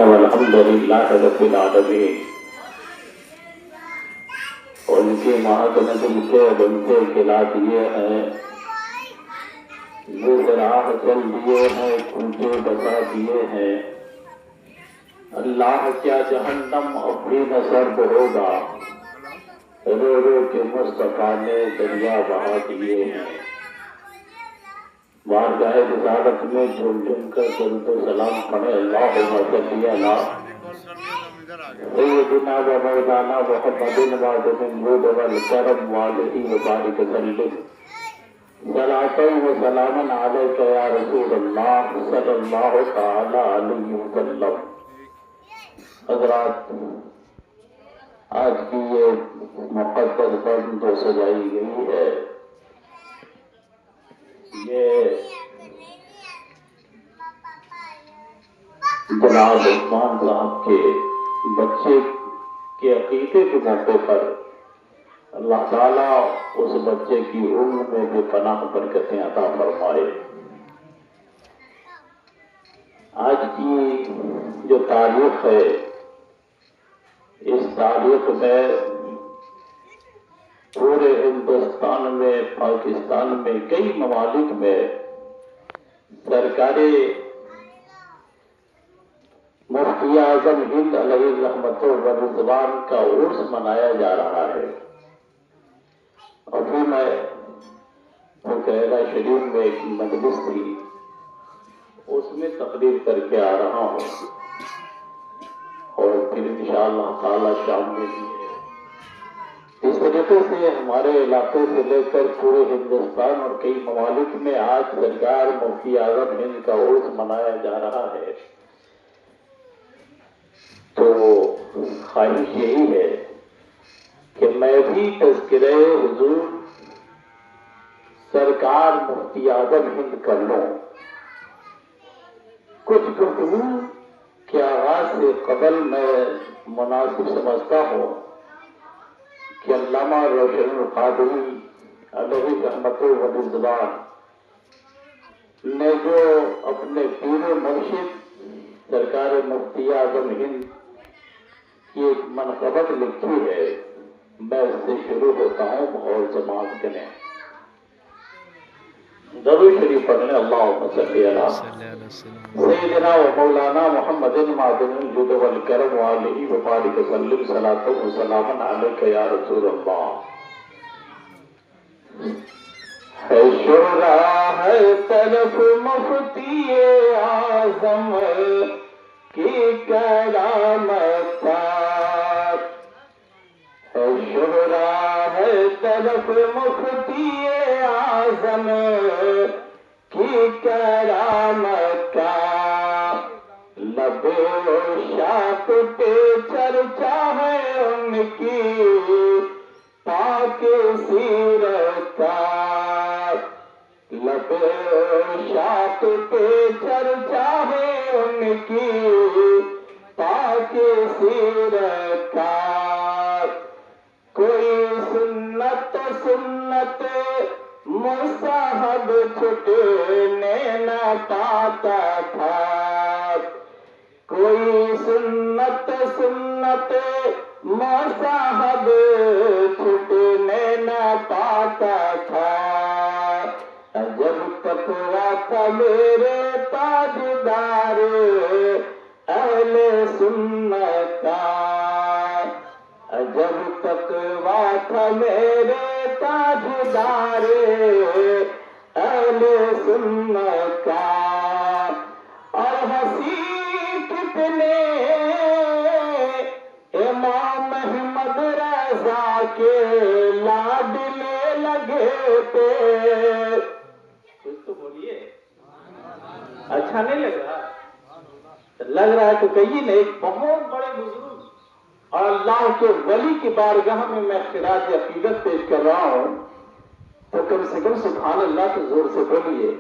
والحمد للہ رب العالمین۔ ان کے مہاگنتم کے بنتے خلاف یہ ہیں، جو راہ چل دیے ہیں کوچے بسا دیے ہیں۔ اللہ کیا جہنم اپنی نصرب ہوگا، رو رو کے مصطفیٰ نے دریا بہا دیے ہیں۔ بارگاہ رسالت میں جھوم جھوم کر درود و سلام پڑھے۔ اللہم صلی علی سیدنا و مولانا محمد وعدد الجود والکرم وآلہ وبارک وسلم۔ صلاۃ و سلام علیک یا رسول اللہ صلی اللہ تعالی علیہ وسلم۔ حضرات، آج کی یہ مقدس بند جو سجائی گئی ہے، یہ جناب عثمان صاحب کے بچے کے عقیقے کے موقع پر اللہ تعالیٰ اس بچے کی عمر میں بھی پناہ برکتیں عطا فرمائے۔ آج کی جو تاریخ ہے، اس تاریخ میں پورے ہندوستان میں، پاکستان میں، کئی ممالک میں سرکار مفتی اعظم ہند علیہ رحمت و رضوان کا عرس منایا جا رہا ہے۔ ابھی میں مکررہ شریف میں ایک مجلس تھی، اس میں تقریر کر کے آ رہا ہوں، اور پھر انشاءاللہ تعالی شام میں بھی ہے۔ اس طریقے سے ہمارے علاقے سے لے کر پورے ہندوستان اور کئی ممالک میں آج سرکار مفتی اعظم ہند کا عرس منایا جا رہا ہے۔ تو خواہش یہی ہے کہ میں بھی تذکرہ حضور سرکار مفتی اعظم ہند کر لوں۔ کچھ گفتگو کے آغاز سے قبل میں مناسب سمجھتا ہوں کہ علامہ روشن القادری علیہ رحمت و رضوان نے جو اپنے پیر و مرشد سرکار مفتی اعظم ہند کی ایک منقبت لکھی ہے، میں اس سے شروع ہوتا ہوں، اور سماعت کریں۔ درود شریف پڑھنے۔ اللہم صلی علی سیدنا و مولانا محمد معدن الجود والکرم وآلہ وبارک وسلم۔ صلاۃ و سلام علیک یا رسول اللہ۔ ہے شعراء ہر طرف مفتی اعظم کی کرامت، ہے شعراء ہر طرف مفتی اعظم کی کرامت کا، لب شاط پہ چرچا ہے ان کی پاک سیرت کا، لب شاط پہ چرچا ہے ان کی پاک سیرت کا۔ کوئی سنت سنت مصاحب چھٹنے نہ پاتا تھا، کوئی سنت سنت مصاحب چھٹنے نہ پاتا تھا۔ جب تقویٰ تھا میرے تاجدار اہل سنت کا، جب تقویٰ تھا میرے تاجدار اہل سنت کا۔ اور ہنسی کتنے امام احمد رضا کے لاڈلے لگے تھے۔ کچھ تو بولیے، اچھا نہیں لگ رہا؟ لگ رہا ہے تو کہیے نا۔ ایک بہت بڑے بزرگ اور اللہ کے ولی کی بارگاہ میں میں خراج عقیدت پیش کر رہا ہوں، تو کم سے کم سبحان اللہ کے زور سے بولیے۔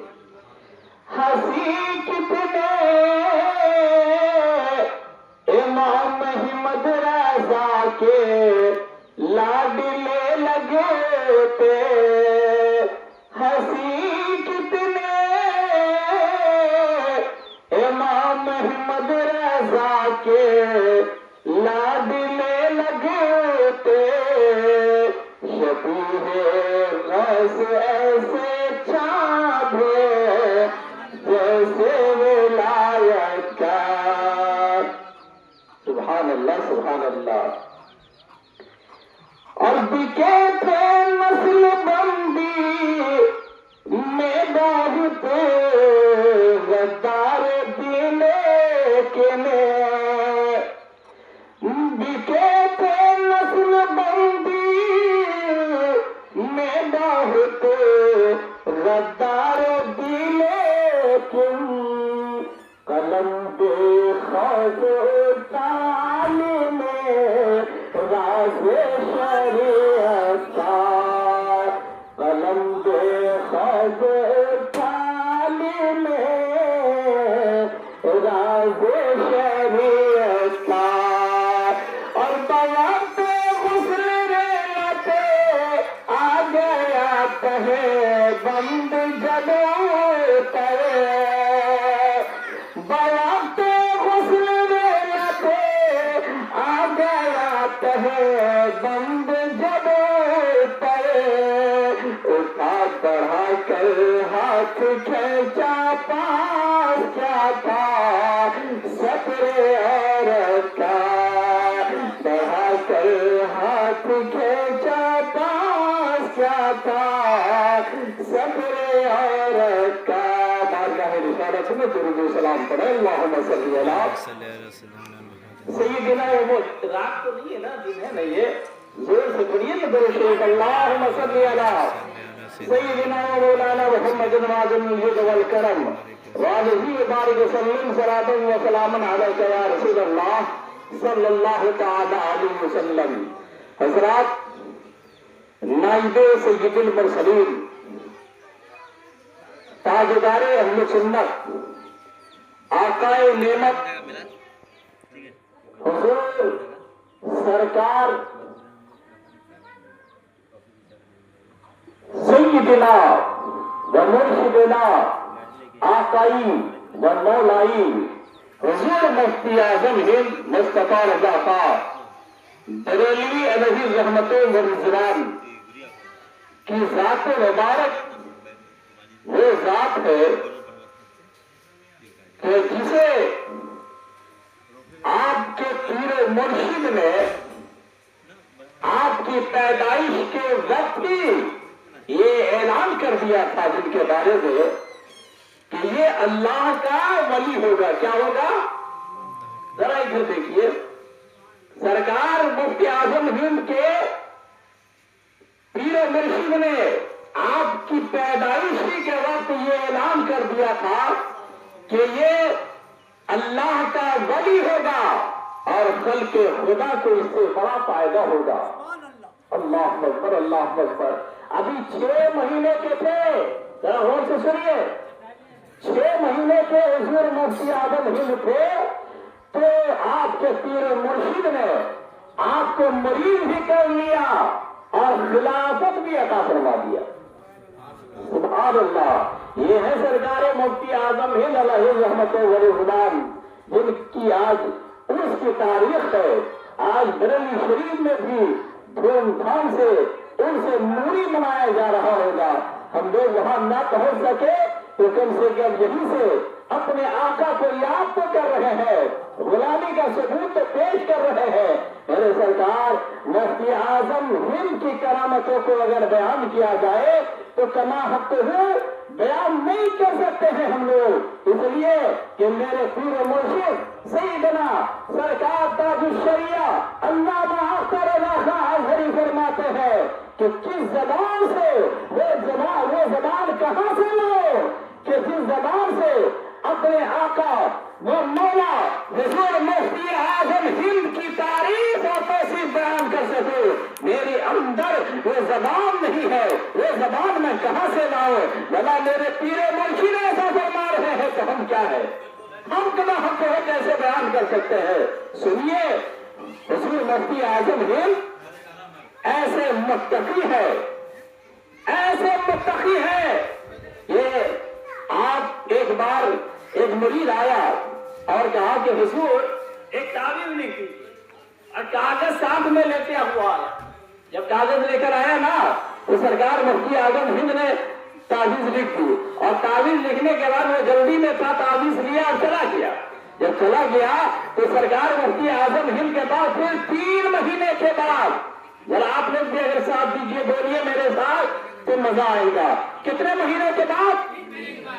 ہنسی کتنے امام احمد رضا کے لاڈلے لگے تھے، ہنسی کتنے امام احمد رضا طرح کے لاڈلے لگے تھے شبیہ غوث ایسے چاندھے جیسے ولایت کا سبحان اللہ سبحان اللہ اور بکے تھے نسل بندی میں بہت غدار دین کے بکے تھے نسل بندی میں بہت غدار دین کن قلم بے خوف تعلیم راز شریعت کا قلم بے خوف تعلیم راز شریعت کا اور بوقت غسل ریلتے آ گیا کہے بند جلو کرے بوقت غسل ریلتے آ گیا کہے بند جلو کرے اٹھا بڑھا کر ہاتھ کھینچا پاس کیا تھا سطر عورت کا بڑھا کر ہاتھ کھینچا پاس کیا تھا سطر عورت کا بارگاہ رسالت میں درود و سلام پڑھے اللہم صلی علیہ سیدنا وہ رات تو نہیں ہے نا دن ہے نا یہ زور سے پڑھیے نا درود شریف اللہم صلی علیہ سیدنا مولانا محمد نوازم الجود والکرم واجزی بارک وسلم صلاۃ و سلام علیک یا رسول اللہ صلی اللہ تعالی علیہ وسلم حضرات نائب سید المرسلین تاجدار اہل سنت آقائے نعمت حضور سرکار سیدنا و مرشدنا آقائی و مولائی حضور مفتی اعظم ہند مصطفیٰ رضا خان بریلوی علیہ رحمت و رضوان کی ذات مبارک وہ ذات ہے کہ جسے آپ کے پیر مرشد نے آپ کی پیدائش کے وقت ہی یہ اعلان کر دیا تھا جن کے بارے میں کہ یہ اللہ کا ولی ہوگا. کیا ہوگا؟ ذرا ادھر دیکھیے. سرکار مفتی اعظم ہند کے پیر مرشد نے آپ کی پیدائش کے وقت یہ اعلان کر دیا تھا کہ یہ اللہ کا ولی ہوگا اور خلق خدا کو اس سے بڑا فائدہ ہوگا. اللہ اکبر اللہ اکبر. ابھی 6 مہینے کے تھے. ذرا غور سے سنیے. 6 مہینے کے حضور مفتی اعظم ہند تھے تو آپ کے پیر مرشد نے آپ کو مریض بھی کر لیا اور خلافت بھی عطا فرما دیا. سبحان اللہ. یہ ہے سرکار مفتی اعظم ہند علیہ رحمت و رضوان جن کی آج اس کی تاریخ ہے. آج بریلی شریف میں بھی دھوم دھام سے ان سے نوری منایا جا رہا ہوگا. ہم لوگ وہاں نہ پہنچ سکے تو کم سے کم یہیں سے اپنے آقا کو یاد تو کر رہے ہیں, غلامی کا ثبوت تو پیش کر رہے ہیں. میرے سرکار مفتی اعظم ہند کی کرامتوں کو اگر بیان کیا جائے تو کما حق ہو بیان نہیں کر سکتے ہیں ہم لوگ. اس لیے کہ میرے پیر مرشد سیدنا سرکار تاج الشریعہ علامہ اختر رضا خان ازہری فرماتے ہیں کہ کس زبان سے وہ زبان کہاں سے لو کہ جس زبان سے اپنے آقا وہ مولا حضور مفتی اعظم ہند کی تعریف اور توصیف بیان کر سکے. میرے اندر وہ زبان نہیں ہے, وہ زبان میں کہاں سے لاؤں؟ بلا میرے پیر مرشد ایسا فرما رہے ہیں تو ہم کیا ہے, ہم کما حق ہے کیسے بیان کر سکتے ہیں؟ سنیے, حضور مفتی اعظم ہند ایسے متقی ہے, ایسے متقی ہے. یہ آپ ایک بار ایک مرید آیا اور کہا کہ حضور ایک تعویذ لکھی اور کاغذ ساتھ میں لیتے ہوا آیا. جب کاغذ لے کر آیا نا تو سرکار مفتی اعظم ہند نے تعویذ لکھ دی اور تعویذ لکھنے کے بعد وہ جلدی میں تھا تعویذ لیا اور چلا گیا. جب چلا گیا تو سرکار مفتی اعظم ہند کے بعد پھر 3 مہینے کے بعد ذرا آپ لوگ بھی اگر ساتھ دیجیے بولیے میرے ساتھ تو مزہ آئے گا. کتنے مہینے کے بعد؟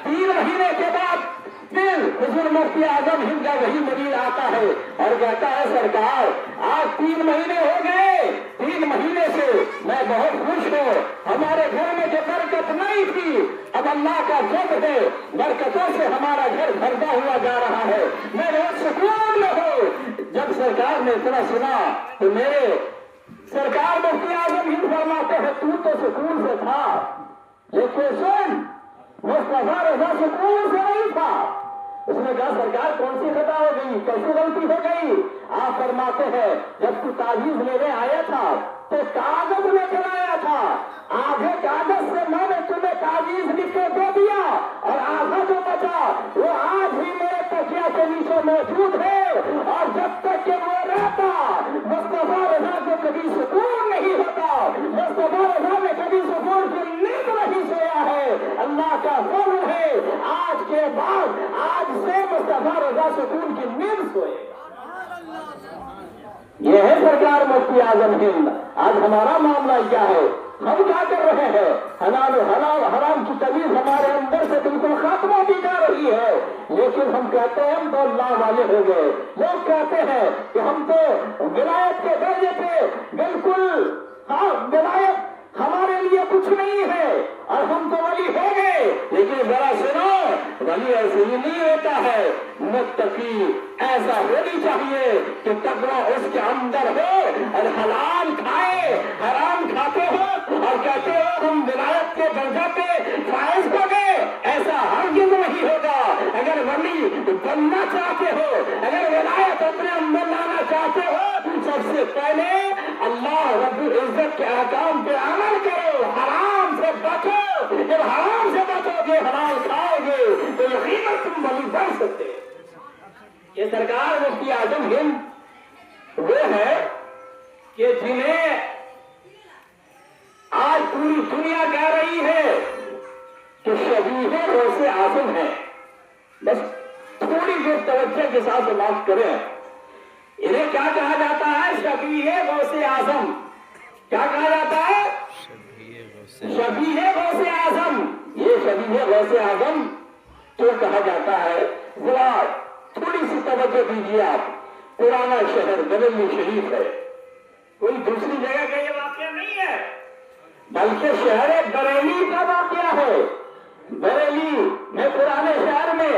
3 مہینے کے بعد پھر حضور مفتی اعظم ہند کا وہی مریض آتا ہے اور کہتا ہے سرکار آج 3 مہینے ہو گئے, 3 مہینے سے میں بہت خوش ہوں. ہمارے گھر میں جو برکت نہیں تھی اب اللہ کا فضل ہے, برکتوں سے ہمارا گھر بھرتا ہوا جا رہا ہے, میں بہت سکون میں ہوں. جب سرکار نے اتنا سنا تو میرے سرکار مفتی اعظم ہند فرماتے ہیں تو سکون سے تھا لیکن سن مصطفیٰ رضا سکون سے نہیں تھا. اس نے کہا سرکار کون سی خطا ہو گئی, کیسی غلطی ہو گئی؟ آپ فرماتے ہیں جب تو تعویذ لینے آیا تھا تو کاغذ لے کر آیا تھا, آدھے کاغذ سے میں نے تمہیں تعویذ لکھ کے دے دیا اور آدھا جو بچا وہ آج بھی میرے تکیا کے نیچے موجود ہے. اور جب تک کہ وہ رہتا مصطفیٰ رضا کو کبھی سکون نہیں ہوتا, مصطفیٰ رضا نے کبھی سکون کی نیند نہیں سویا ہے. اللہ کا فضل ہے آج کے بعد آج سے مصطفیٰ رضا سکون کی نیند سوئے گا. یہ ہے سرکار مفتی اعظم ہند. آج ہمارا معاملہ کیا ہے؟ ہم کیا کر رہے ہیں؟ حلال و حرام کی تمیز ہمارے اندر سے بالکل ختم ہوتی جا رہی ہے, لیکن ہم کہتے ہیں ہم تو اللہ والے ہو گئے. لوگ کہتے ہیں کہ ہم تو ولایت کے درجے پہ بالکل, ہاں ولایت ہمارے لیے کچھ نہیں ہے اور ہم تو ولی ہو گئے. لیکن ذرا سنو, ولی ایسے ہی نہیں ہوتا ہے. متقی ایسا ہونی چاہیے کہ تقویٰ اس کے اندر ہو اور حلال کھائے حرام کھاتے ہو اور کہتے ہو ہم ولایت کے درجہ پہ فائز ہو گئے. ایسا ہرگز نہیں ہوگا. اگر ولی بننا چاہتے ہو, اگر ولایت اپنے اندر لانا چاہتے ہو, سب سے پہلے اللہ رب العزت کے احکام پہ عمل کرو, حرام سے بچو. جب حرام سے بچو گے, حلال کھاؤ گے تو یقیناً تم ولی بن سکتے. یہ سرکار مفتی اعظم ہند وہ ہے کہ جنہیں آج پوری دنیا کہہ رہی ہے کہ شبیہ غوث اعظم ہے. بس تھوڑی دیر توجہ کے ساتھ بات کریں. انہیں کیا کہا جاتا ہے؟ شبیہ غوث اعظم. کیا کہا جاتا ہے؟ شبیہ غوث اعظم. یہ شبیہ غوث اعظم کیوں کہا جاتا ہے؟ ذرا تھوڑی سی توجہ دیجیے آپ. پرانا شہر بریلی شریف ہے, کوئی دوسری جگہ کا یہ واقعہ نہیں ہے بلکہ شہر بریلی کا واقعہ ہے. بریلی میں پرانے شہر میں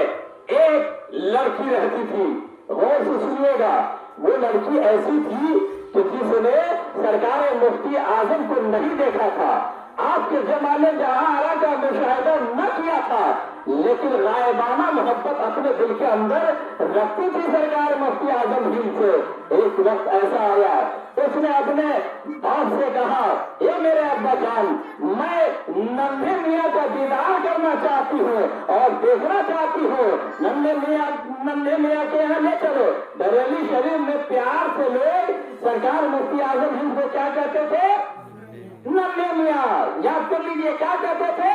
ایک لڑکی رہتی تھی. غور سے سنیے گا, وہ لڑکی ایسی تھی کہ جس نے سرکار مفتی اعظم کو نہیں دیکھا تھا, آپ کے زمانے جہاں آرا کا مشاہدہ نہ کیا تھا, لیکن غائبانہ محبت اپنے دل کے اندر رکھتی تھی سرکار مفتی اعظم ہند سے. ایک وقت ایسا آیا, اس نے اپنے باپ سے کہا اے میرے ابا جان, میں ننھے میاں کا دیدار کرنا چاہتی ہوں اور دیکھنا چاہتی ہوں. ننھے میاں کے یہاں لے چلو. بریلی شریف میں پیار سے لوگ سرکار مفتی اعظم ہند کو کیا کہتے تھے؟ ننھے میاں. یاد کر لیجیے, کیا کہتے تھے؟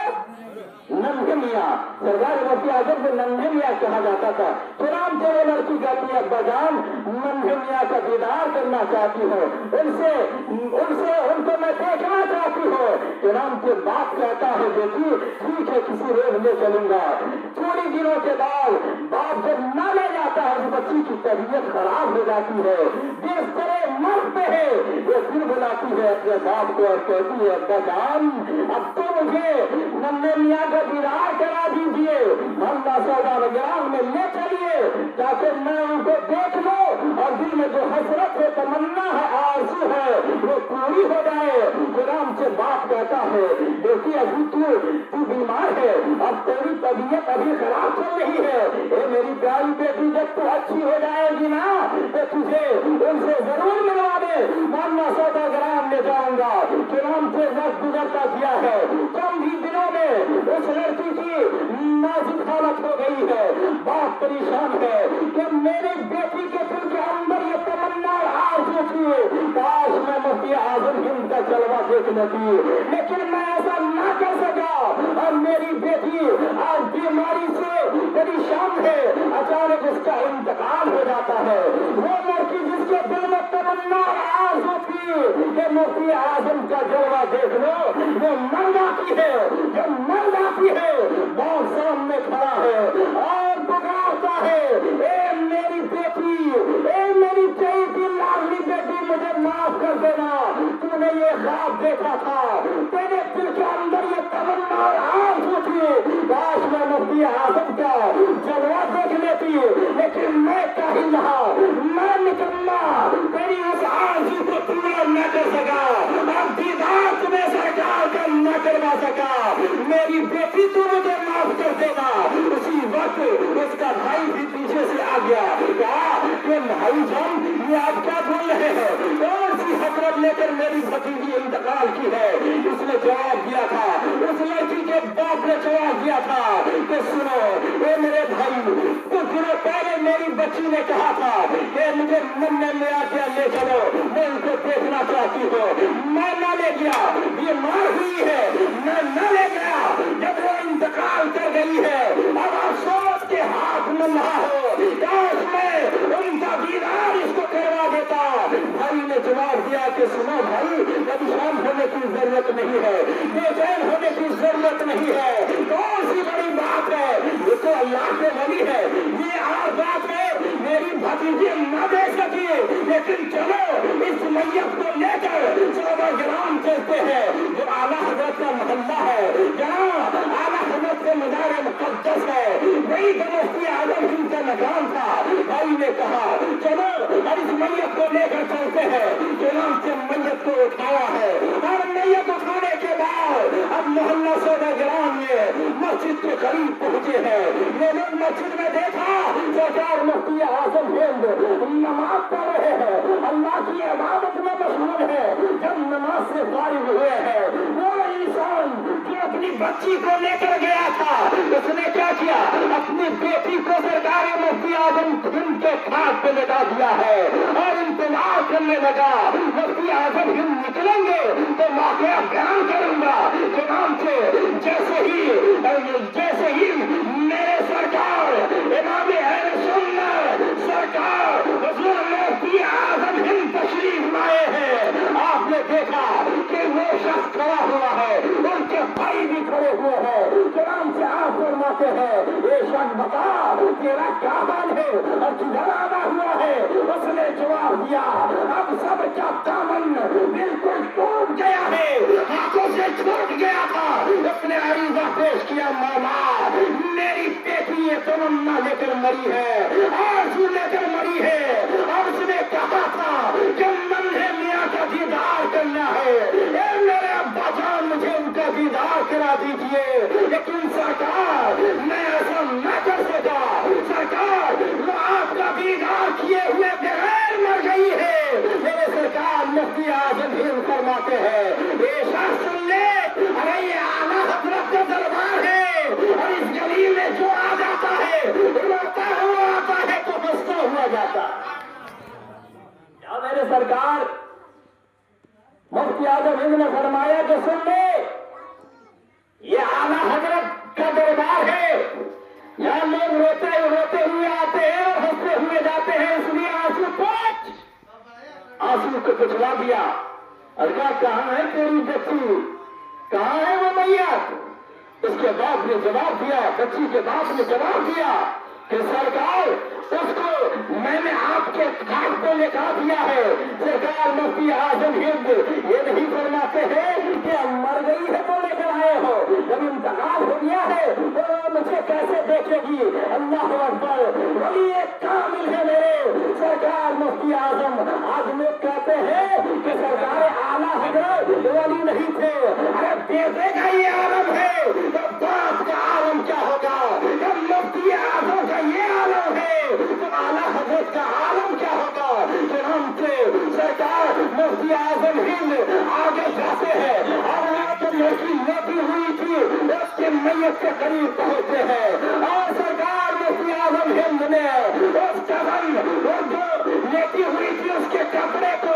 ننھے میاں. سرکار مفتی اعظم کو ننھے میاں کہا جاتا تھا. چنانچہ وہ لڑکی کہتی ہے ابا جان ننھے میاں کا دیدار کرنا چاہتی ہوں, ان کو میں دیکھنا چاہتی ہوں. چنانچہ باپ کہتا ہے بیٹی ٹھیک ہے کسی روز لے چلوں گا. تھوڑی دنوں کے بعد باپ جب نہ لے جاتا ہے اس بچی کی طبیعت خراب ہو جاتی ہے, جس طرح مرد پہ ہے وہ پھر بلاتی ہے اپنے باپ کو اور کہتی ہے ابا جان اب تو مجھے ننھے میاں کا دیدار کرا دیجیے, محلہ سوداگرام میں لے چلیے تاکہ میں ان کو دیکھ لوں اور دل میں جو حسرت ہے, تمنا ہے, آرزو ہے وہ پوری ہو جائے. چنانچہ باپ کہتا ہے بیٹی ابھی تو بیمار ہے, اب تیری طبیعت ابھی خراب چل رہی ہے, اے میری پیاری بیٹی جب تو اچھی ہو جائے گی نا تو تجھے ان سے ضرور ملوا دے, محلہ سوداگرام لے جاؤں گا. چنانچہ وقت گزرتا کیا ہے, چند ہی دنوں میں اس لڑکی کی نازک حالت ہو گئی ہے. باپ پریشان ہے کہ میری بیٹی کے دل کے کاش میں مفتی اعظم ہند کا جلوہ دیکھ لیتی، لیکن میں ایسا نہ کر سکا، اور میری بیٹی آج بیماری سے پریشان ہے، اچانک اس کا انتقال ہو جاتا ہے۔ وہ لڑکی جس کے دل میں تمنا آرزو تھی کہ مفتی اعظم کا جلوہ دیکھ لو، وہ مر جاتی ہے۔ جب مر جاتی ہے بہت سامنے کھڑا ہے اور پکارتا ہے، اے میری بیٹی، اے میری چہیتی لاڈلی بیٹی، مجھے معاف کر دینا، تو نے یہ خواب دیکھا تھا، تیرے دل کے اندر یہ تمنا اور آرزو تھی، کاش میں مفتی اعظم کا جلوہ دیکھ لیتی، لیکن میں کہیں رہا، میں نکما تیری اس آرزو کو پورا نہ کر سکا، اور دیدار تمہیں سرکار کا نہ کروا سکا۔ میری بیٹی تو مجھے معاف کر دینا۔ اسی وقت اس کا بھائی بھی پیچھے سے آ گیا، کہا کہ بھائی جان یہ آپ کیا بول رہے ہیں، کون سی حضرت لے کر میری بھتیجی انتقال کی ہے؟ اس نے جواب دیا تھا، اس لڑکی کے باپ نے جواب دیا تھا کہ سنو اے میرے بھائی، کچھ دنوں پہلے میری بچی نے کہا تھا کہ مجھے مننے میں آ کے لے چلو، میں ان کو دیکھنا چاہتی ہوں، میں نہ لے گیا، بیمار ہوئی ہے، میں نہ لے گیا، جب وہ انتقال کر گئی ہے اب افسوس کے ہاتھ نمہا ہو، کاش میں ان کا دیدار اس کو کروا دیتا۔ بھائی نے جواب دیا کہ سنو بھائی، پریشان ہونے کی ضرورت نہیں ہے، بے چین ہونے کی ضرورت نہیں ہے، کون سی بڑی بات ہے، یہ تو اللہ کے ولی ہے، یہ اور بات ہے میری بھتیجی نہ دے سکی، لیکن چلو اس میت کو لے کر 14 گرام چلتے ہیں جو اعلیٰ حضرت کا محلہ ہے، جہاں اعلیٰ حضرت کے مزار مقدس ہے، وہی تو مفتی اعظم ہند کا مقام تھا۔ بھائی نے کہا چلو اور اس میت کو لے کر چلتے ہیں، چنانچہ میت کو اٹھایا ہے، اور میت اٹھانے کے بعد اب محلہ 14 گرام میں مسجد کے قریب پہنچے ہیں۔ یہ لوگ مسجد میں دیکھا سرکار مفتی اعظم ہند نماز پڑھ رہے ہیں، اللہ کی عبادت میں مشغول ہے۔ جب نماز سے فارغ ہوئے ہیں وہ انسان جو اپنی بچی کو لے کر گیا تھا، اس نے کیا کیا، اپنی بیٹی کو سرکار مفتی اعظم ہند کے کھاٹ پہ لٹا دیا ہے اور انتظار کرنے لگا مفتی اعظم ہند نکلیں گے تو واقعہ بیان کروں گا۔ چنانچہ جیسے ہی میرے سرکار امام اہل سنت سرکار حضور مفتی اعظم ہند تشریف لائے ہیں، آپ نے دیکھا کہ وہ شخص کھڑا ہوا ہے، ان کے بھائی بھی کھڑے ہوئے ہیں، چنانچہ آپ فرماتے ہیں اے شخص بتا تیرا کیا حال ہے اور کدھر آنا ہوا ہے؟ اس نے جواب دیا اب سب کا دامن بالکل ٹوٹ گیا ہے، ہاتھوں سے چھوٹ گیا تھا۔ اس نے عریضہ پیش کیا، مولا میری بیٹی یہ تمنا لے کر مری ہے، آرزو لے کر مری ہے، اور اس نے کہا تھا کہ ننھے میاں کا دیدار کرنا ہے، اے میرے ابا جان مجھے ان کا دیدار کرا دیجئے، لیکن سرکار میں ایسا نہ کر سکا، سرکار وہ آپ کا دیدار کیے ہوئے بغیر مر گئی ہے۔ میرے سرکار مفتی اعظم ہند فرماتے ہیں اے شاہ سن لے، ارے یہ اعلیٰ حضرت کا دربار ہے، اور اس گلی میں جو آ جاتا ہے روتا ہوا آتا ہے تو ہنستا ہوا جاتا ہے۔ کیا میرے سرکار مفتی اعظم ہند نے فرمایا کہ سن لے یہ اعلیٰ حضرت کا دربار ہے، یہاں لوگ روتے ہوئے آتے ہیں اور ہنستے ہوئے جاتے ہیں، اس لیے آنسو کو پچھلا دیا اور کہا کہاں ہے تیری بچی، کہاں ہے وہ میت؟ اس کے باپ نے جواب دیا، بچی کے باپ نے جواب دیا کہ سرکار اس کو میں نے آپ کے کھاٹ پہ لکھا دیا ہے۔ سرکار مفتی اعظم ہند یہ نہیں فرماتے ہیں کہ مر گئی ہے تو لے کر آئے ہو، جب انتقال ہو گیا ہے تو مجھے کیسے دیکھے گی؟ اللہ اکبر، ولی ایک کامل ہے میرے سرکار مفتی اعظم۔ آج لوگ کہتے ہیں کہ سرکار اعلیٰ حضرت ولی نہیں تھے، ارے بیٹے کا یہ عالم ہے تو باپ کا عالم کیا ہوگا؟ جب مفتی اعظم کا یہ عالم ہے تو اعلیٰ حضرت کا عالم کیا ہوگا؟ چنانچہ سرکار مفتی اعظم ہند آگے جاتے ہیں اور وہاں پر لڑکی لیٹی ہوئی تھی اس کے میت کے قریب پہنچتے ہیں اور سرکار مفتی اعظم ہند نے اس کفن وہ جو لیٹی ہوئی تھی اس کے کپڑے کو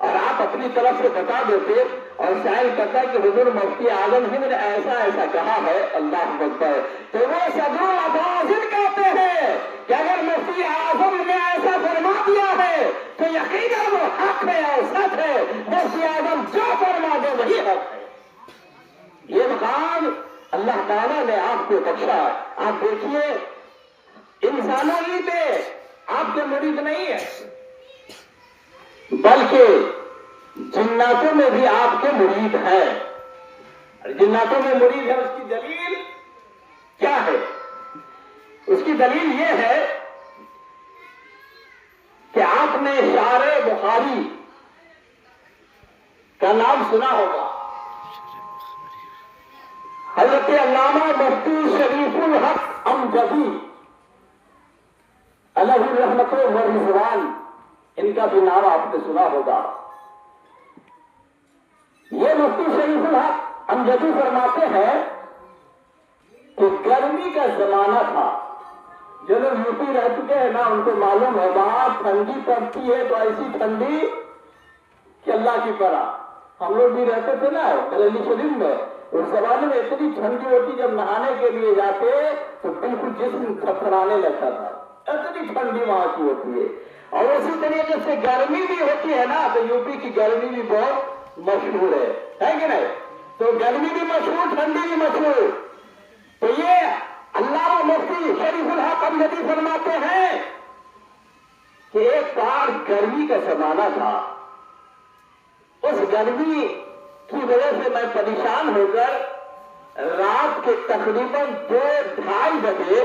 اور آپ اپنی طرف سے بتا دیتے اور شاعر کہتا ہے کہ حضور مفتی اعظم ہند نے ایسا ایسا کہا ہے، اللہ اکبر، تو وہ صدر افاضل کہتے ہیں کہ اگر مفتی اعظم نے ایسا فرما دیا ہے تو یقیناً وہ حق ہے اور سچ ہے، مفتی اعظم جو فرما دے وہی حق ہے۔ یہ مقام اللہ تعالیٰ نے آپ کو بخشا۔ آپ دیکھیے انسانوں ہی پہ آپ کے مرید نہیں ہے، بلکہ جناتوں میں بھی آپ کے مرید ہیں۔ جناتوں میں مرید ہے، اس کی دلیل کیا ہے؟ اس کی دلیل یہ ہے کہ آپ نے شعر بخاری کا نام سنا ہوگا۔ حضرت علامہ مفتی شریف الحق امجدی علیہ الرحمۃ والرضوان، ان کا بھی نام آپ نے سنا ہوگا۔ یہ مفتی شریف الحق امجدی فرماتے ہیں کہ گرمی کا زمانہ تھا، جو لوگ یوپی رہ چکے ہیں نا ان کو معلوم ہے وہاں ٹھنڈی پڑتی ہے تو ایسی ٹھنڈی کہ اللہ کی طرح۔ ہم لوگ بھی رہتے تھے نا بریلی شریف میں، اس زمانے میں اتنی ٹھنڈی ہوتی، جب نہانے کے لیے جاتے تو بالکل جسم تھرتھرانے لگتا تھا، اتنی ٹھنڈی وہاں کی ہوتی ہے۔ اور اسی طریقے سے گرمی بھی ہوتی ہے نا، تو یوپی کی گرمی بھی بہت مشہور ہے کہ نہیں؟ تو گرمی بھی مشہور، ٹھنڈی بھی مشہور۔ تو یہ علامہ مفتی شریف الحق امجدی فرماتے ہیں کہ ایک بار گرمی کا زمانہ تھا، اس گرمی کی وجہ سے میں پریشان ہو کر رات کے تقریباً 2-2:30 بجے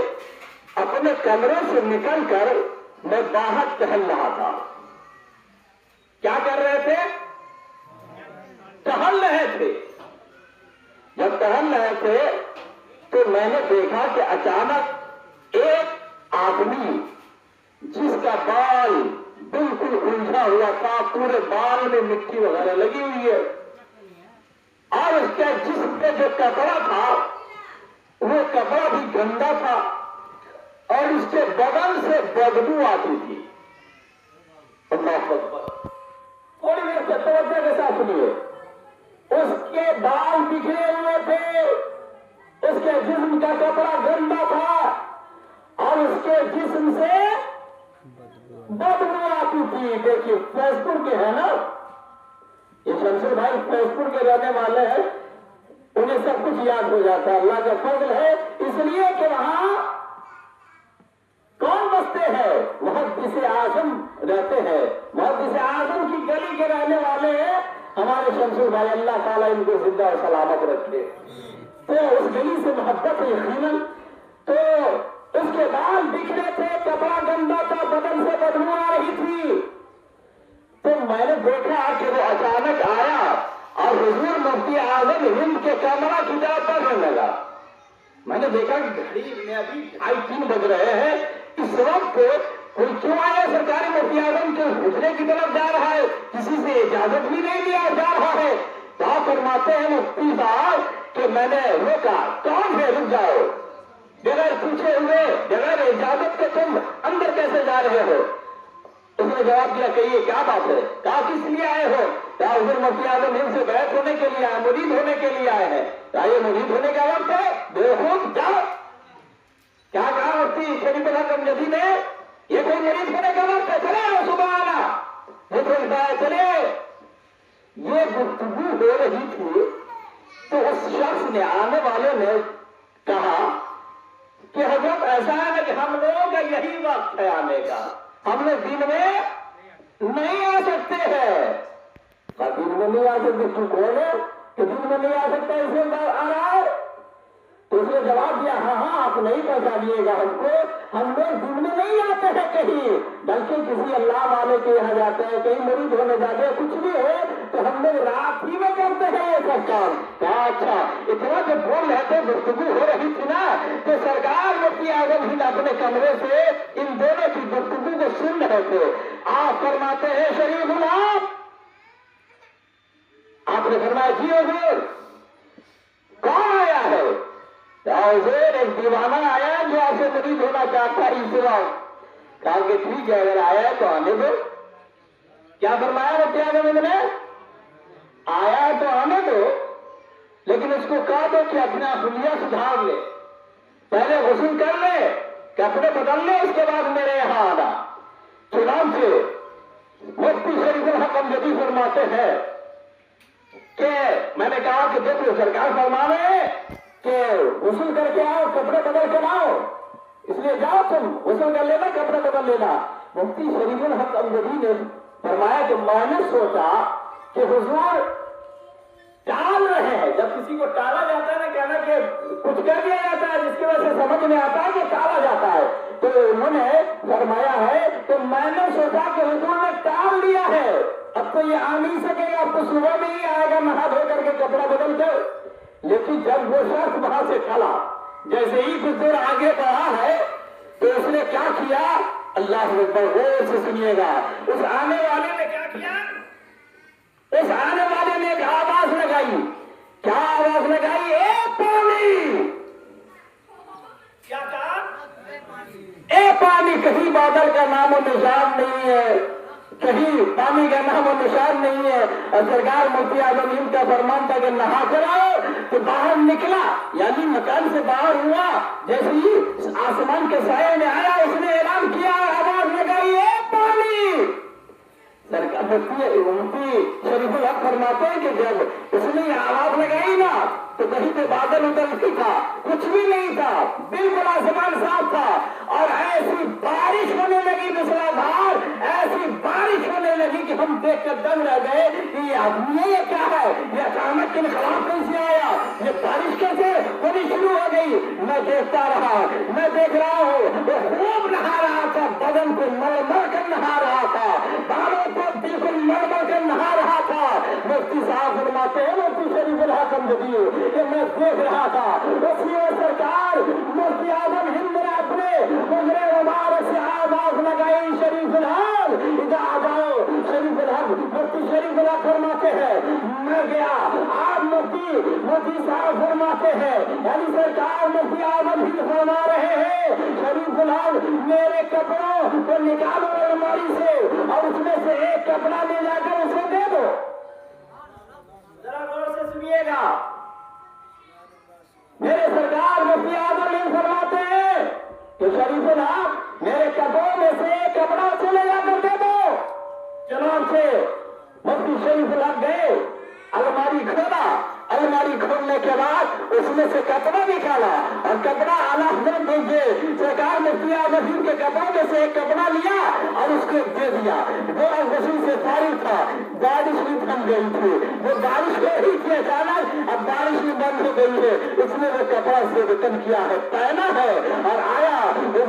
اپنے کمرے سے نکل کر میں باہر ٹہل رہا تھا۔ کیا کر رہے تھے؟ ٹہل رہے تھے۔ جب ٹہل رہے تھے تو میں نے دیکھا کہ اچانک ایک آدمی جس کا بال بالکل الجھا ہوا تھا، پورے بال میں مٹی وغیرہ لگی ہوئی ہے، اور اس کے جسم پہ جو کپڑا تھا وہ کپڑا بھی گندا تھا، اور اس کے بدن سے بدبو آتی تھی۔ اللہ اکبر۔ تھوڑی دیر سے توجہ کے ساتھ سنیے، اس کے بال بکھرے ہوئے تھے، اس کے جسم کا کپڑا گندا تھا، اور اس کے جسم سے بدبو آتی تھی۔ دیکھیے فیض پور کے ہیں نا یہ شمشیر بھائی، فیض پور کے رہنے والے ہیں، انہیں سب کچھ یاد ہو جاتا ہے، اللہ کا فضل ہے، اس لیے کہ وہاں کون بستے ہیں؟ محدث اعظم رہتے ہیں، محدث اعظم کی گلی کے رہنے والے ہیں ہمارے شمشیر بھائی، اللہ تعالیٰ ان کو زندہ اور سلامت رکھے۔ تو اس گلی سے محبت ہے یقیناً۔ تو اس کے بال بکھرے تھے، کپڑا گندا تھا، بدن سے بدبو آ رہی تھی۔ تو میں نے دیکھا کہ وہ اچانک آیا اور حضور مفتی اعظم ہند کے کمرہ کی طرف بڑھنے لگا۔ میں نے دیکھا کہ گھڑی میں ابھی 2:30-3 بج رہے ہیں، اس وقت کوئی کیوں آیا سرکاری مفتی اعظم کے حجرے کی طرف جا رہا ہے، کسی سے اجازت بھی نہیں لیا جا رہا ہے۔ تو آپ فرماتے ہیں مفتی صاحب کہ میں نے روکا، کون ہے؟ رک جاؤ، بغیر پوچھے ہوئے بغیر اجازت کے تم اندر کیسے جا رہے ہو؟ اس نے جواب دیا کہیے کیا بات ہے؟ کہا کس لیے آئے ہو؟ کہا حضور مفتی اعظم ہند سے بیعت ہونے کے لیے آئے، مرید ہونے کے لیے آئے ہیں۔ کہا یہ مرید ہونے کا وقت ہے، بیوقوف جاؤ۔ کیا کہا مفتی شریف الحق امجدی نے؟ یہ کوئی مرید ہونے کا وقت ہے، چلے آؤ صبح آنا۔ وہ بولتا ہے چلے۔ یہ گفتگو ہو رہی تھی تو اس شخص نے، آنے والے نے کہا کہ حضرت ایسا ہے کہ ہم لوگوں کا یہی وقت ہے آنے کا، ہم نے دن میں نہیں آ سکتے ہیں۔ دن میں نہیں آ سکتے؟ تو کون ہے کہ دن میں نہیں آ سکتا اس میں آ رہا ہے؟ تو اس نے جواب دیا ہاں آپ نہیں پہچانیے گا ہم کو، ہم لوگ دن میں نہیں آتے ہیں کہیں، بلکہ کسی اللہ والے کے یہاں جاتے ہیں، کہیں مرید ہونے جاتے ہیں، کچھ بھی ہو تو ہم لوگ رات ہی میں کرتے ہیں یہ سب کام۔ کہا اچھا، اتنا جب بول رہے تھے گفتگو ہو رہی تھی نا، تو سرکار مفتی اعظم ہند اپنے کمرے سے ان دونوں کی گفتگو کو سن رہے تھے۔ آپ فرماتے ہیں شریف الحق، آپ نے فرمایا جی حضور کون آیا ہے؟ حضور ایک دیوانہ آیا جو آپ سے مرید ہونا چاہتا ہے اس وقت۔ کہا کہ ٹھیک ہے اگر آیا ہے تو آنے دو۔ کیا فرمایا وہ کیا نے آیا تو آنے دو، لیکن اس کو کہا دو کہ اپنا حلیہ سدھار لے، پہلے غسل کر لے، کپڑے بدل لے، اس کے بعد میرے یہاں آنا۔ چنانچہ مفتی شریف الحق امجدی فرماتے ہیں کہ میں نے کہا کہ دیکھو سرکار فرما رہے ہیں کہ غسل کر کے آؤ، کپڑے بدل کے لاؤ، اس لیے جاؤ تم غسل کر لینا، کپڑے بدل لینا۔ مفتی شریف الحق امجدی نے فرمایا کہ میں نے سوچا کہ حضور ٹال رہے ہیں، جب کسی کو ٹالا جاتا ہے نا، کہنا کہ کچھ کر دیا جاتا ہے جس کی وجہ سے سمجھ میں آتا ہے کہ ٹالا جاتا ہے، تو انہوں نے فرمایا ہے کہ میں نے سوچا کہ حضور نے ٹال دیا ہے، اب تو یہ آ نہیں سکے گا، اب تو صبح میں ہی آئے گا نہا دھو کر کے کپڑا بدل کر۔ لیکن جب وہ شخص وہاں سے چلا، جیسے ہی کچھ دور آگے بڑھا ہے تو اس نے کیا کیا؟ اللہ اکبر، غور سے سنیے گا، اس آنے والے نے کیا کیا؟ اس آنے والے نے ایک آواز لگائی۔ کیا آواز لگائی؟ اے پانی! کیا کہا؟ اے پانی! کہیں بادل کا نام و نشان نہیں ہے، کہیں پانی کا نام و نشان نہیں ہے۔ اور سرکار مفتی اعظم ہند کا فرمان تھا کہ نہا کر آؤ، تو باہر نکلا، یعنی مکان سے باہر ہوا، جیسے ہی آسمان کے سائے میں آیا اس نے اعلان کیا، آواز لگائی، اے پانی! سرکار مفتی شریف الحق فرماتے ہیں کہ جب اس نے یہ آواز لگائی نا تو کہیں پہ بادل ادھر نہیں تھا، کچھ بھی نہیں تھا، بالکل آسمان صاف تھا، اور ایسی بارش ہونے لگی موسلادھار، ایسی بارش ہونے لگی کہ ہم دیکھ کر دنگ رہ گئے کہ یہ آدمی یہ کیا ہے، یہ اچانک انقلاب کیسے آیا، یہ بارش کیسے ہونی شروع ہو گئی۔ میں دیکھتا رہا، میں دیکھ رہا ہوں، وہ خوب نہا رہا تھا، بدن کو مل مل کر نہا رہا تھا، بالوں کو بالکل مل مل کر نہا رہا تھا۔ مفتی صاحب فرماتے ہیں، مفتی شریف الحق امجدی، کہ میں دیکھ رہا تھا، اس لیے سرکار مفتی اعظم ہند نے اپنے مجرے مبارک سے آواز لگائی، شریف الحق ادھر آ جاؤ۔ شریف الحق مفتی شریف الحق فرماتے ہیں میں گیا، آپ مفتی صاحب فرماتے ہیں، یعنی سرکار مفتی اعظم ہند فرما رہے ہیں، شریف الحق میرے کپڑوں کو نکالو الماری سے اور اس میں سے ایک کپڑا لے جا کر اسے دے دو۔ ذرا غور سے سنیے گا، میرے سرکار مفتی اعظم ہند فرماتے ہیں کہ شریف الحق میرے کپڑوں میں سے ایک کپڑا اسے لے جا کر دے دو۔ چنانچہ مفتی شریف الحق گئے، الماری کھولا، الماری کھولنے کے بعد اس میں سے کپڑا نکالا اور کپڑا اعلیٰ حضرت دیجیے سرکار مفتی اعظم ہند کے کپڑوں میں سے ایک کپڑا لیا اور اس کو دے دیا۔ وہ غسل سے فارغ تھا، بارش بھی تھم گئی تھی، وہ بارش ہو رہی تھی اچانک، اب بارش بھی بند ہو گئی ہے، اس نے وہ کپڑا سے ریٹرن کیا ہے، پہنا ہے اور آیا۔ وہ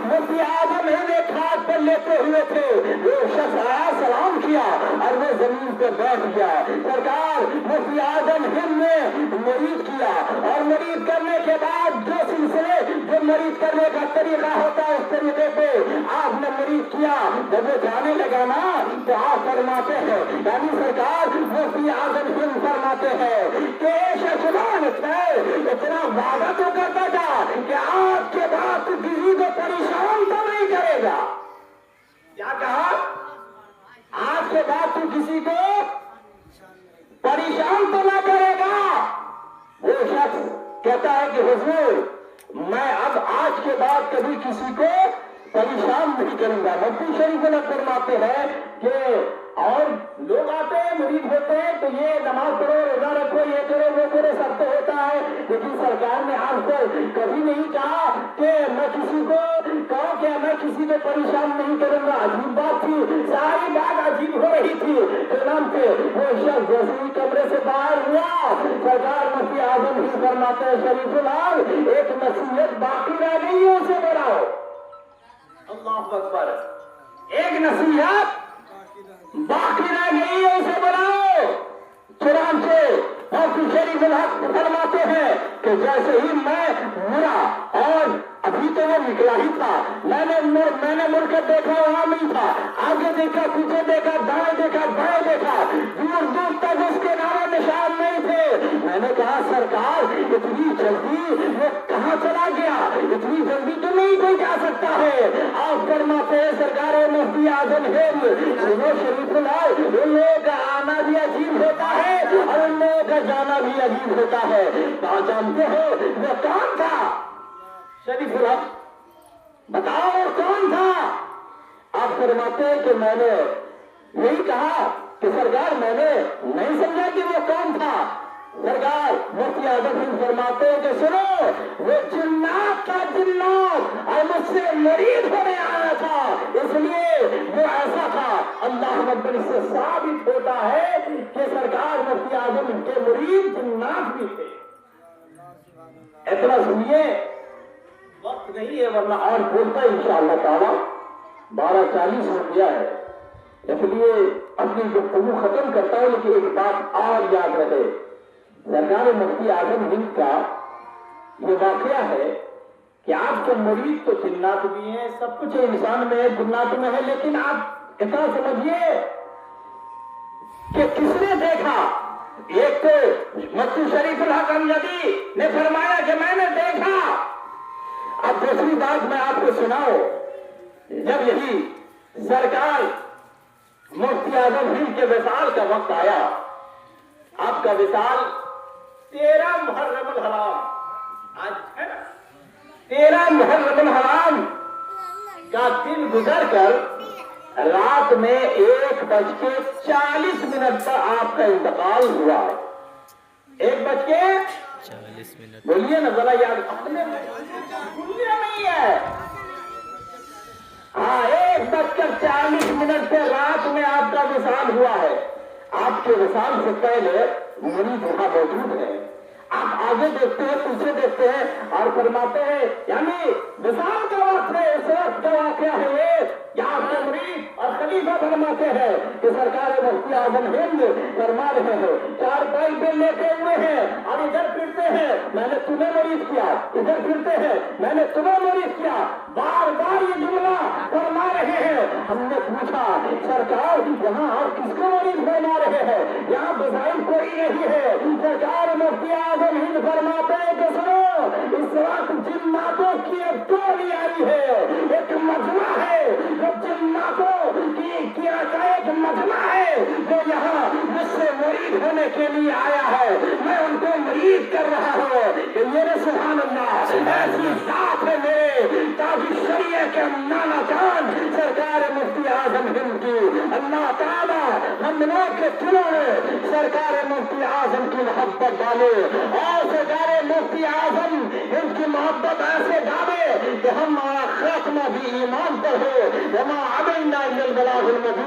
مفتی اعظم ہند ایک ہاتھ پر لیتے ہوئے تھے، وہ شخص آیا، سلام کیا اور وہ زمین پہ بیٹھ گیا۔ سرکار مفتی اعظم ہند نے مرید کیا اور مرید کرنے کے بعد جو سلسلے جو مرید کرنے کا طریقہ ہوتا ہے اس طریقے پہ آپ نے مرید کیا۔ جب وہ جانے لگا نا تو آپ فرماتے ہیں، یعنی سرکار مفتی اعظم ہند فرماتے ہیں کہ اتنا وعدہ تو کرتا تھا کہ آج کے بعد تو کسی کو پریشان تو نہیں کرے گا۔ کیا کہا؟ آج کے بعد تو کسی کو پریشان تو نہ کرے گا۔ وہ شخص کہتا ہے کہ حضور میں اب آج کے بعد کبھی کسی کو پریشان نہیں کروں گا۔ مفتی شریف الحق فرماتے ہیں کہ اور لوگ آتے ہیں مرید ہوتے ہیں تو یہ نماز پڑھو، روزہ رکھو، یہ کرو وہ کرو، سب تو ہوتا ہے، لیکن سرکار نے آج تک کبھی نہیں کہا کہ میں کسی کو کہوں کہ میں کسی کو پریشان نہیں کروں گا۔ عجیب بات تھی، ساری بات عجیب ہو رہی تھی۔ چنانچہ وہ شخص جیسے ہی کمرے سے باہر ہوا، سرکار مفتی اعظم ہند فرماتے ہیں شریف الحق ایک نصیحت باقی رہ گئی ہے، اسے بڑھاؤ۔ اللہ اکبر، ایک نصیحت باقی رہ گئی ہے، اسے بناؤ۔ چنانچہ مفتی شریف الحق فرماتے ہیں کہ جیسے ہی میں مرا اور ابھی تو وہ نکلا ہی تھا، میں نے مڑ کر دیکھا وہاں نہیں تھا، آگے دیکھا پیچھے دیکھا دائیں دیکھا بائیں دیکھا، دور دور تک اس کے نام نشان نہیں تھے۔ میں نے کہا سرکار اتنی جلدی وہ کہاں چلا گیا؟ اتنی جلدی تو نہیں کوئی جا سکتا ہے۔ آپ فرماتے ہیں سرکار مفتی اعظم ہند سنو شریف اللہ، ان لوگوں کا آنا بھی عجیب ہوتا ہے اور ان لوگوں کا جانا بھی عجیب ہوتا ہے۔ کہاں جانتے ہو وہ کون تھا؟ شریف الحق بتاؤ وہ کون تھا؟ آپ فرماتے ہیں کہ میں نے یہی کہا کہ سرکار میں نے نہیں سمجھا کہ وہ کون تھا۔ سرکار مفتی اعظم ہند فرماتے ہیں کہ سنو وہ جنات کا جنات اور مجھ سے مرید ہونے آیا تھا، اس لیے وہ ایسا تھا۔ اللہ اکبر، اس سے ثابت ہوتا ہے کہ سرکار مفتی اعظم کے مرید جنات بھی تھے۔ اتنا سنیے، وقت نہیں ہے ورنہ اور بولتا انشاءاللہ تعالی۔ 12:40 ہو گیا ہے، اس لیے اپنی گفتگو ختم کرتا ہوں، لیکن ایک بات اور یاد رہے، سرکار مفتی اعظم ہند کا یہ واقعہ ہے کہ آپ کے مرید تو جنات بھی ہیں، سب کچھ انسان میں ہے، جنات میں ہے، لیکن آپ اتنا سمجھیے کہ کس نے دیکھا؟ ایک تو مفتی شریف الحق امجدی نے فرمایا کہ میں نے دیکھا۔ اب دوسری بات میں آپ کو سناؤ، جب یہی سرکار مفتی اعظم ہند کے وصال کا وقت آیا، آپ کا وصال 13 محرم الحرام، آج ہے نا 13 محرم الحرام کا دن گزر کر رات میں 1:40 پر آپ کا انتقال ہوا۔ 1:40 بولیے نا ذرا، یاد اپنے بھولنے نہیں ہے۔ ہاں 1:40 پہ رات میں آپ کا وصال ہوا ہے۔ آپ کے وصال سے پہلے مرید وہاں موجود ہے، آپ آگے دیکھتے ہیں پیچھے دیکھتے ہیں اور فرماتے ہیں یعنی وصال کا وقت ہے، اس وقت کا واقعہ ہے یہ، یہاں پر مرید اور خلیفہ فرماتے ہیں کہ سرکار مفتی اعظم ہند فرما رہے ہیں، 4 پائی پہ لیٹے ہوئے ہیں اور ادھر پھرتے ہیں میں نے تمہیں مرید کیا، ادھر پھرتے ہیں میں نے تمہیں مرید کیا، بار بار یہ جملہ فرما رہے ہیں۔ ہم نے پوچھا سرکار یہاں آپ کس کو مرید فرما رہے ہیں؟ یہاں بظاہر کوئی نہیں ہے۔ سرکار مفتی اعظم ہند فرماتے ہیں کہ سنو اس وقت جناتوں کی ایک ٹولی آئی ہے، ایک مجمع ہے، جو جناتوں کی ایک مجمع ہے جو یہاں مجھ سے مرید ہونے کے لیے آیا ہے، میں ان کو مرید کر رہا ہوں کہ میرے سبحان اللہ ایسی ذات ہے میرے تاج شریعہ کے نانا جان سرکار مفتی اعظم ہند کی۔ اللہ تعالیٰ ہم لوگ کے دلوں میں سرکار مفتی اعظم کی محبت ڈالے اور سرکار مفتی اعظم ہند کی محبت ایسے ڈالے کہ ہمارا خاتمہ بھی ایمان پر ہو۔ وما علینا الا البلاغ المبین۔